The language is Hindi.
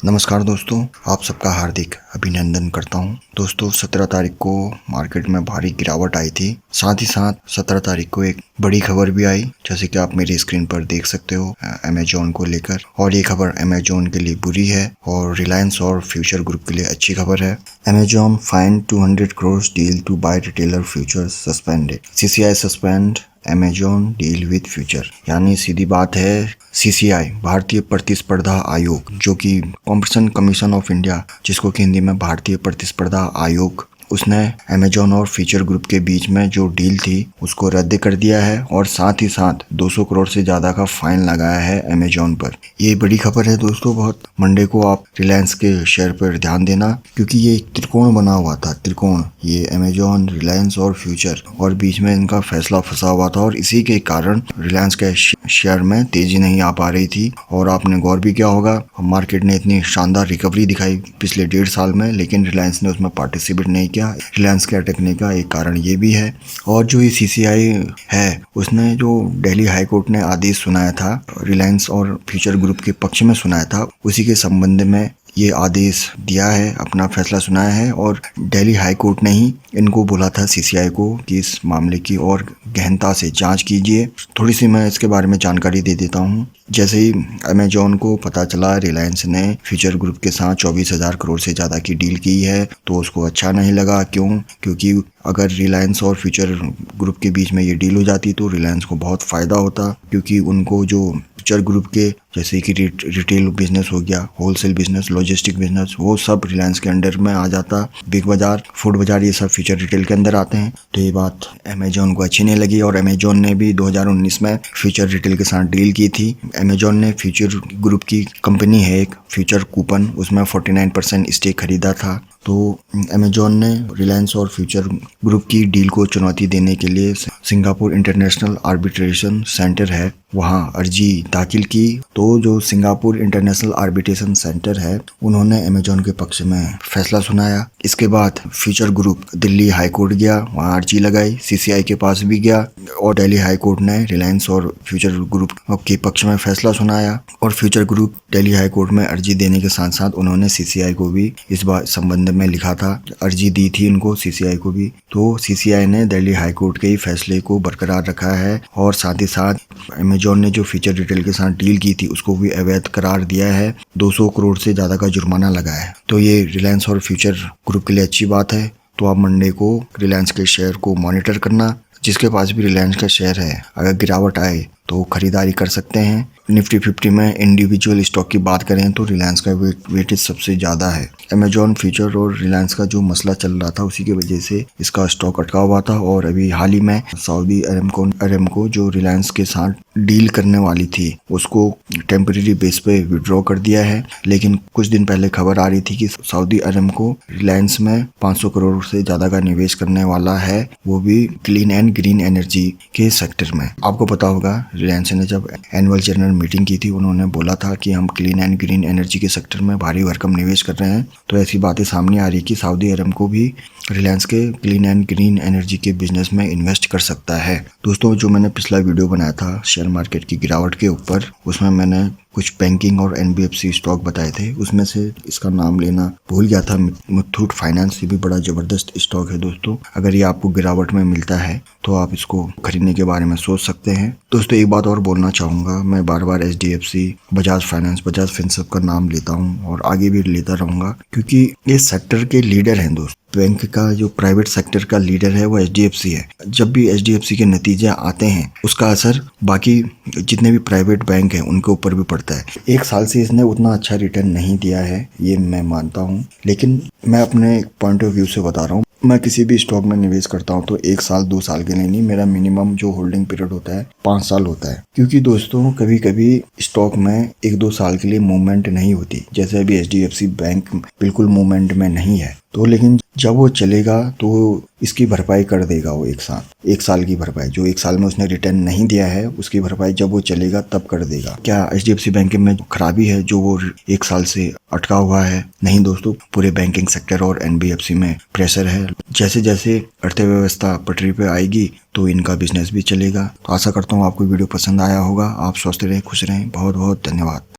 नमस्कार दोस्तों, आप सबका हार्दिक अभिनंदन करता हूं। दोस्तों 17 तारीख को मार्केट में भारी गिरावट आई थी। साथ ही साथ 17 तारीख को एक बड़ी खबर भी आई, जैसे कि आप मेरी स्क्रीन पर देख सकते हो, अमेजोन को लेकर। और ये खबर अमेजोन के लिए बुरी है और रिलायंस और फ्यूचर ग्रुप के लिए अच्छी खबर है। Amazon fined 200 crore deal to buy retailer Futures suspended. CCI suspend Amazon deal with Future. यानी सीधी बात है, सीसीआई भारतीय प्रतिस्पर्धा आयोग, जो कि कॉम्पिटिशन कमीशन ऑफ इंडिया, जिसको कि हिंदी में भारतीय प्रतिस्पर्धा आयोग, उसने अमेजोन और फ्यूचर ग्रुप के बीच में जो डील थी उसको रद्द कर दिया है और साथ ही साथ 200 करोड़ से ज़्यादा का फाइन लगाया है अमेजोन पर। ये बड़ी खबर है दोस्तों बहुत। मंडे को आप रिलायंस के शेयर पर ध्यान देना, क्योंकि ये एक त्रिकोण बना हुआ था। त्रिकोण, ये अमेजोन, रिलायंस और फ्यूचर, और बीच में इनका फैसला फंसा हुआ था और इसी के कारण रिलायंस के शेयर में तेजी नहीं आ पा रही थी। और आपने गौर भी किया होगा, मार्केट ने इतनी शानदार रिकवरी दिखाई पिछले 1.5 साल में, लेकिन रिलायंस ने उसमें पार्टिसिपेट नहीं किया। रिलायंस के अटकने का एक कारण ये भी है। और जो ये सीसीआई है, उसने जो दिल्ली हाई कोर्ट ने आदेश सुनाया था, रिलायंस और फ्यूचर ग्रुप के पक्ष में सुनाया था, उसी के संबंध में ये आदेश दिया है, अपना फैसला सुनाया है। और दिल्ली हाई कोर्ट ने ही इनको बोला था, सीसीआई को, कि इस मामले की और गहनता से जांच कीजिए। थोड़ी सी मैं इसके बारे में जानकारी दे देता हूँ। जैसे ही अमेजोन को पता चला रिलायंस ने फ्यूचर ग्रुप के साथ 24,000 करोड़ से ज़्यादा की डील की है, तो उसको अच्छा नहीं लगा। क्यों? क्योंकि अगर रिलायंस और फ्यूचर ग्रुप के बीच में ये डील हो जाती तो रिलायंस को बहुत फ़ायदा होता, क्योंकि उनको जो फ्यूचर ग्रुप के, जैसे कि रिटेल बिजनेस हो गया, होलसेल बिजनेस, लॉजिस्टिक बिजनेस, वो सब रिलायंस के अंडर में आ जाता। बिग बाजार, फूड बाजार, ये सब फ्यूचर रिटेल के अंदर आते हैं। तो ये बात अमेजोन को अच्छी नहीं लगी और अमेजोन ने भी 2019 में फ्यूचर रिटेल के साथ डील की थी। अमेजोन ने फ्यूचर ग्रुप की कंपनी है एक, फ्यूचर कूपन, उसमें 49% स्टेक खरीदा था। तो अमेजोन ने रिलायंस और फ्यूचर ग्रुप की डील को चुनौती देने के लिए सिंगापुर इंटरनेशनल आर्बिट्रेशन सेंटर है, वहाँ अर्जी दाखिल की। तो जो सिंगापुर इंटरनेशनल आर्बिट्रेशन सेंटर है, उन्होंने अमेजोन के पक्ष में फैसला सुनाया। इसके बाद future group Delhi high court गया, वहाँ अर्जी लगाई, सीसीआई के पास भी गया और दिल्ली हाई कोर्ट ने रिलायंस और फ्यूचर ग्रुप के पक्ष में फैसला सुनाया। और future group Delhi high court में अर्जी देने के साथ साथ उन्होंने सीसीआई को भी इस बात संबंध में लिखा था, अर्जी दी थी उनको, सीसीआई को भी। तो सीसीआई ने दिल्ली हाई कोर्ट के फैसले को बरकरार रखा है और साथ ही साथ अमेजोन ने जो फ्यूचर रिटेल के साथ डील की थी उसको भी अवैध करार दिया है, 200 करोड़ से ज़्यादा का जुर्माना लगाया है। तो ये रिलायंस और फ्यूचर ग्रुप के लिए अच्छी बात है। तो आप मंडे को रिलायंस के शेयर को मॉनिटर करना। जिसके पास भी रिलायंस का शेयर है, अगर गिरावट आए तो खरीदारी कर सकते हैं। निफ्टी 50 में इंडिविजुअल स्टॉक की बात करें तो रिलायंस का वेटेज सबसे ज़्यादा है। अमेजॉन, फ्यूचर और रिलायंस का जो मसला चल रहा था, उसी की वजह से इसका स्टॉक अटका हुआ था। और अभी हाल ही में सऊदी अरेमको जो रिलायंस के साथ डील करने वाली थी, उसको टेम्परेरी बेस पे विड्रॉ कर दिया है। लेकिन कुछ दिन पहले खबर आ रही थी कि सऊदी अरेमको रिलायंस में 500 करोड़ से ज़्यादा का निवेश करने वाला है, वो भी क्लीन एंड ग्रीन एनर्जी के सेक्टर में। आपको पता होगा, रिलायंस ने जब एनुअल जनरल मीटिंग की थी, उन्होंने बोला था कि हम क्लीन एंड ग्रीन एनर्जी के सेक्टर में भारी भरकम निवेश कर रहे हैं। तो ऐसी बातें सामने आ रही कि सऊदी अरेमको भी रिलायंस के क्लीन एंड ग्रीन एनर्जी के बिजनेस में इन्वेस्ट कर सकता है। दोस्तों, जो मैंने पिछला वीडियो बनाया था शेयर मार्केट की गिरावट के ऊपर, उसमें मैंने कुछ बैंकिंग और एनबीएफसी स्टॉक बताए थे। उसमें से इसका नाम लेना भूल गया था, मुथूट फाइनेंस। ये भी बड़ा जबरदस्त स्टॉक है दोस्तों। अगर ये आपको गिरावट में मिलता है तो आप इसको खरीदने के बारे में सोच सकते हैं। दोस्तों, एक बात और बोलना चाहूँगा, मैं बार बार एचडीएफसी, बजाज फाइनेंस, बजाज फिनसर्व का नाम लेता हूँ और आगे भी लेता रहूँगा, क्योंकि ये सेक्टर के लीडर हैं दोस्त। बैंक का जो प्राइवेट सेक्टर का लीडर है वो एचडीएफसी है। जब भी एचडीएफसी के नतीजे आते हैं, उसका असर बाकी जितने भी प्राइवेट बैंक हैं उनके ऊपर भी पड़ता है। एक साल से इसने उतना अच्छा रिटर्न नहीं दिया है, ये मैं मानता हूँ, लेकिन मैं अपने पॉइंट ऑफ व्यू से बता रहा हूँ। मैं किसी भी स्टॉक में निवेश करता हूँ तो 1 साल 2 साल के लिए नहीं, मेरा मिनिमम जो होल्डिंग पीरियड होता है 5 साल होता है। क्योंकि दोस्तों, कभी कभी स्टॉक में 1-2 साल के लिए मूवमेंट नहीं होती। जैसे अभी एचडीएफसी बैंक बिल्कुल मूवमेंट में नहीं है, तो लेकिन जब वो चलेगा तो इसकी भरपाई कर देगा वो 1 साल की भरपाई। जो 1 साल में उसने रिटर्न नहीं दिया है, उसकी भरपाई जब वो चलेगा तब कर देगा। क्या एचडीएफसी बैंक में खराबी है जो वो 1 साल से अटका हुआ है? नहीं दोस्तों, पूरे बैंकिंग सेक्टर और एनबीएफसी में प्रेशर है। जैसे जैसे अर्थव्यवस्था पटरी पे आएगी तो इनका बिजनेस भी चलेगा। तो आशा करता हूँ आपको वीडियो पसंद आया होगा। आप स्वस्थ रहें, खुश रहें। बहुत बहुत धन्यवाद।